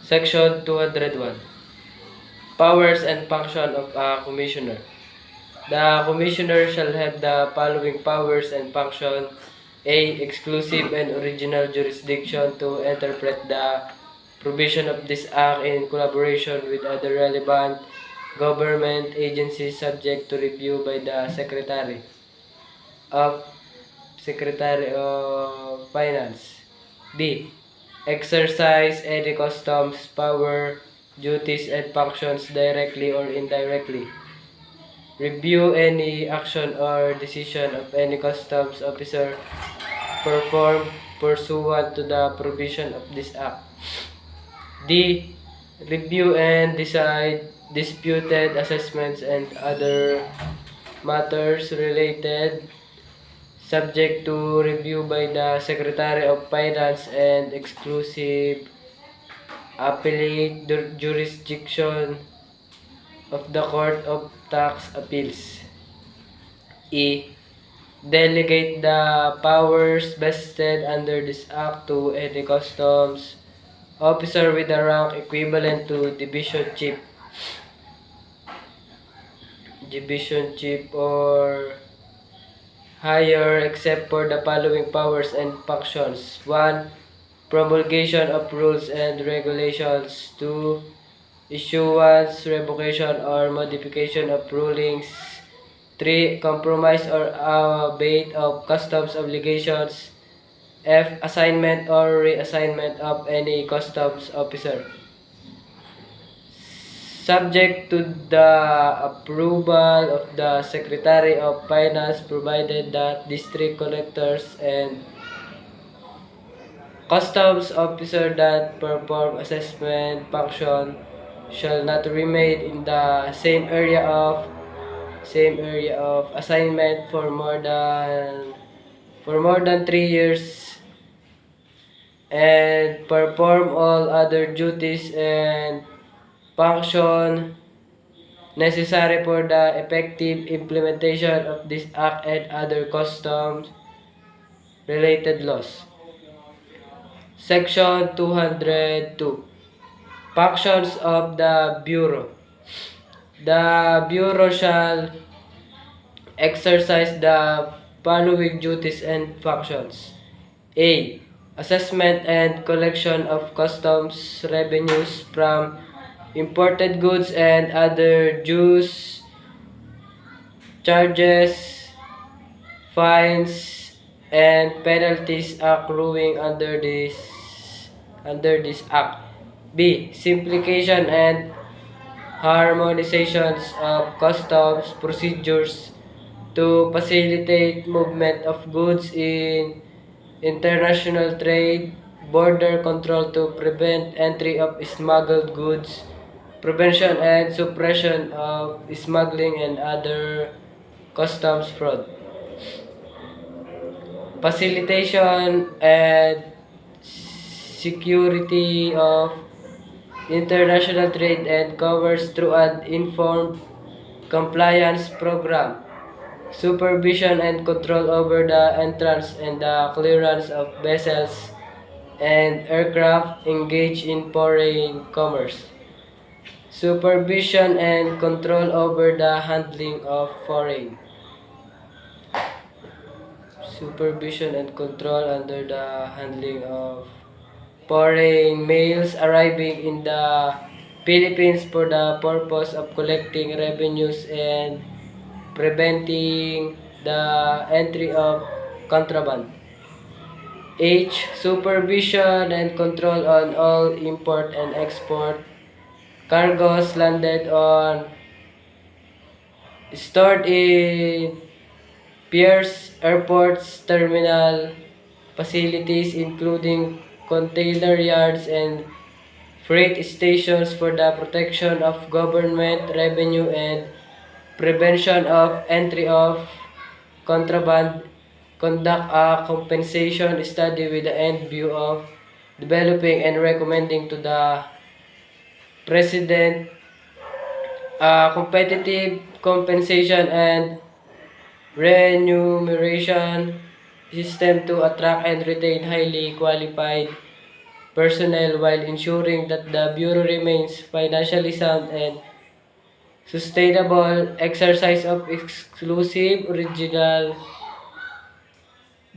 Section 201. Powers and function of a commissioner. The commissioner shall have the following powers and function: A. Exclusive and original jurisdiction to interpret the provision of this act in collaboration with other relevant government agencies subject to review by the of Secretary of Finance. B. Exercise any customs power, duties, and functions directly or indirectly. Review any action or decision of any customs officer performed pursuant to the provision of this act. D. Review and decide disputed assessments and other matters related subject to review by the Secretary of Finance and exclusive appellate jurisdiction of the Court of Tax Appeals. E. Delegate the powers vested under this act to any customs officer with a rank equivalent to division chief or higher, except for the following powers and functions: 1. Promulgation of rules and regulations. 2. Issuance, revocation, or modification of rulings. 3. Compromise or abate of customs obligations. F. Assignment or reassignment of any customs officer. Subject to the approval of the Secretary of Finance, provided that district collectors and customs officer that perform assessment function shall not remain in the same area of assignment for more than 3 years, and perform all other duties and function necessary for the effective implementation of this act and other customs related laws. Section 202. Functions of the Bureau. The Bureau shall exercise the following duties and functions. A. Assessment and collection of customs revenues from imported goods and other dues, charges, fines, and penalties accruing under this act. B. Simplification and harmonizations of customs procedures to facilitate movement of goods in international trade, border control to prevent entry of smuggled goods, prevention and suppression of smuggling and other customs fraud. Facilitation and security of international trade and commerce through an informed compliance program. Supervision and control over the entrance and the clearance of vessels and aircraft engaged in foreign commerce. Supervision and control over the handling of foreign. Supervision and control under the handling of foreign mails arriving in the Philippines for the purpose of collecting revenues and preventing the entry of contraband. H. Supervision and control on all import and export cargoes landed on, stored in piers, airports, terminal facilities including container yards and freight stations for the protection of government revenue and prevention of entry of contraband. Conduct a compensation study with the end view of developing and recommending to the President a competitive compensation and remuneration system to attract and retain highly qualified personnel while ensuring that the Bureau remains financially sound and sustainable. Exercise of exclusive original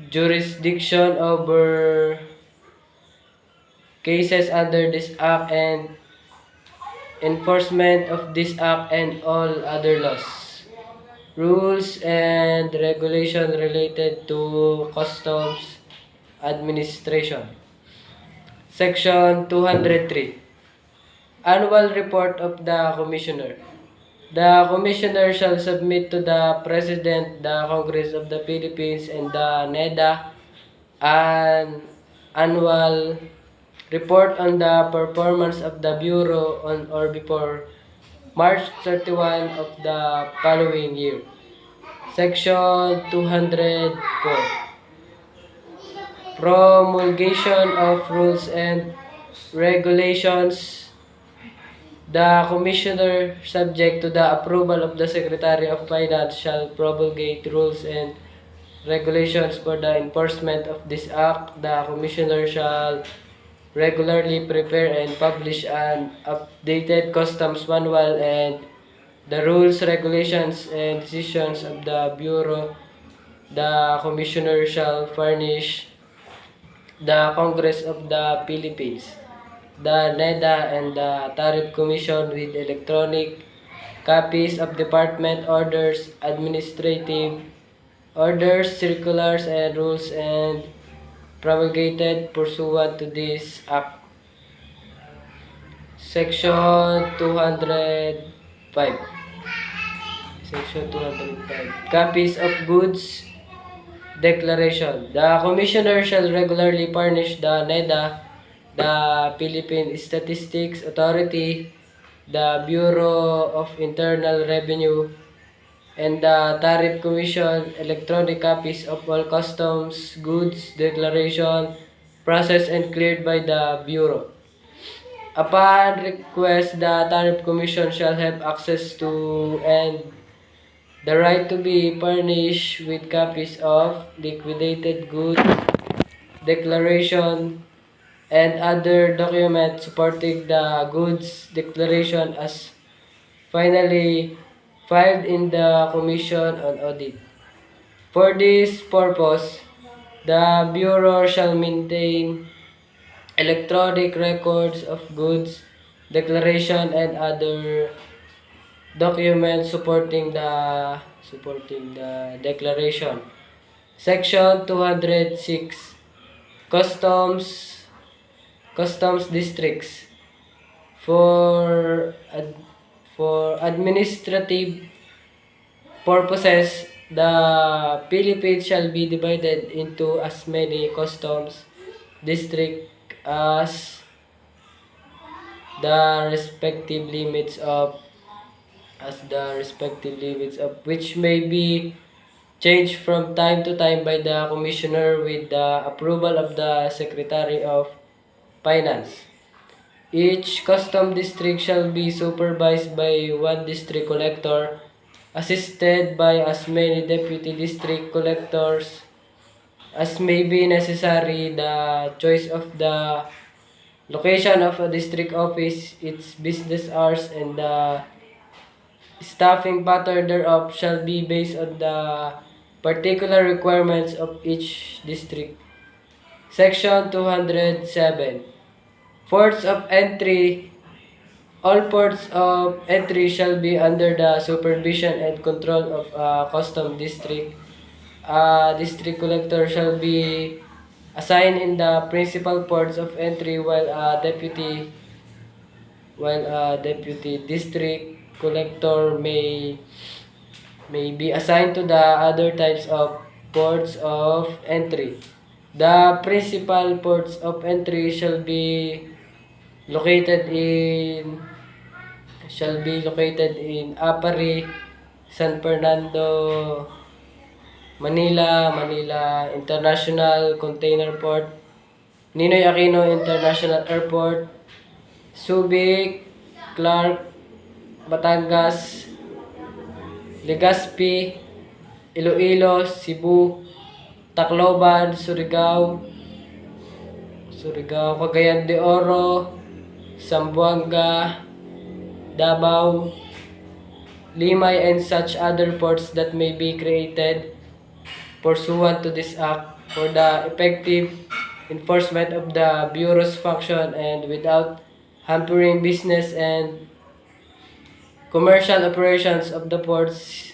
jurisdiction over cases under this act and enforcement of this act and all other laws, rules, and regulations related to customs administration. Section 203. Annual Report of the Commissioner. The Commissioner shall submit to the President, the Congress of the Philippines, and the NEDA an annual report on the performance of the Bureau on or before March 31 of the following year. Section 204. Promulgation of rules and regulations. The Commissioner, subject to the approval of the Secretary of Finance, shall promulgate rules and regulations for the enforcement of this act. The Commissioner shall regularly prepare and publish an updated customs manual and the rules, regulations, and decisions of the Bureau. The Commissioner shall furnish the Congress of the Philippines, the NEDA, and the Tariff Commission with electronic copies of department orders, administrative orders, circulars, and rules and promulgated pursuant to this Act. Section 205. Section 205. Copies of goods declaration. The Commissioner shall regularly furnish the NEDA, the Philippine Statistics Authority, the Bureau of Internal Revenue, and the Tariff Commission electronic copies of all customs goods declaration processed and cleared by the Bureau. Upon request, the Tariff Commission shall have access to and the right to be furnished with copies of liquidated goods declaration and other documents supporting the goods declaration as finally filed in the Commission on Audit. For this purpose, the Bureau shall maintain electronic records of goods declaration and other documents supporting the declaration. Section 206. Customs districts. For administrative purposes, the Philippines shall be divided into as many customs districts as the respective limits of which may be changed from time to time by the Commissioner with the approval of the Secretary of Finance. Each custom district shall be supervised by one district collector, assisted by as many deputy district collectors as may be necessary. The choice of the location of a district office, its business hours, and the staffing pattern thereof shall be based on the particular requirements of each district. Section 207. Ports of entry. All ports of entry shall be under the supervision and control of a custom district. A district collector shall be assigned in the principal ports of entry while a deputy district collector may be assigned to the other types of ports of entry. The principal ports of entry shall be located in Apari, San Fernando, Manila International Container Port, Ninoy Aquino International Airport, Subic, Clark, Batangas, Legazpi, Iloilo, Cebu, Tacloban, Surigao, Surigao, Cagayan de Oro, Zamboanga, Davao, Limay, and such other ports that may be created pursuant to this act for the effective enforcement of the Bureau's function and without hampering business and commercial operations of the ports,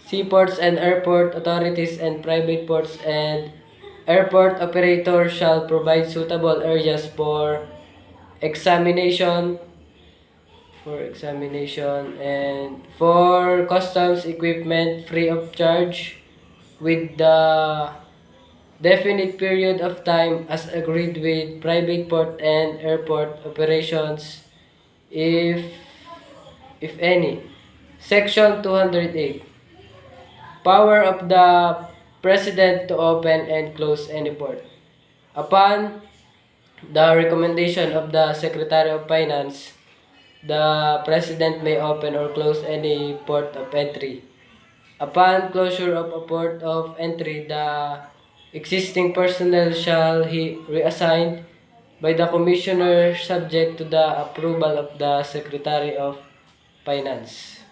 seaports and airport authorities and private ports and airport operators shall provide suitable areas examination examination and for customs equipment free of charge with the definite period of time as agreed with private port and airport operations if any. Section 208. Power of the President to open and close any port. Upon the recommendation of the Secretary of Finance, the President may open or close any port of entry. Upon closure of a port of entry, the existing personnel shall be reassigned by the Commissioner subject to the approval of the Secretary of Finance.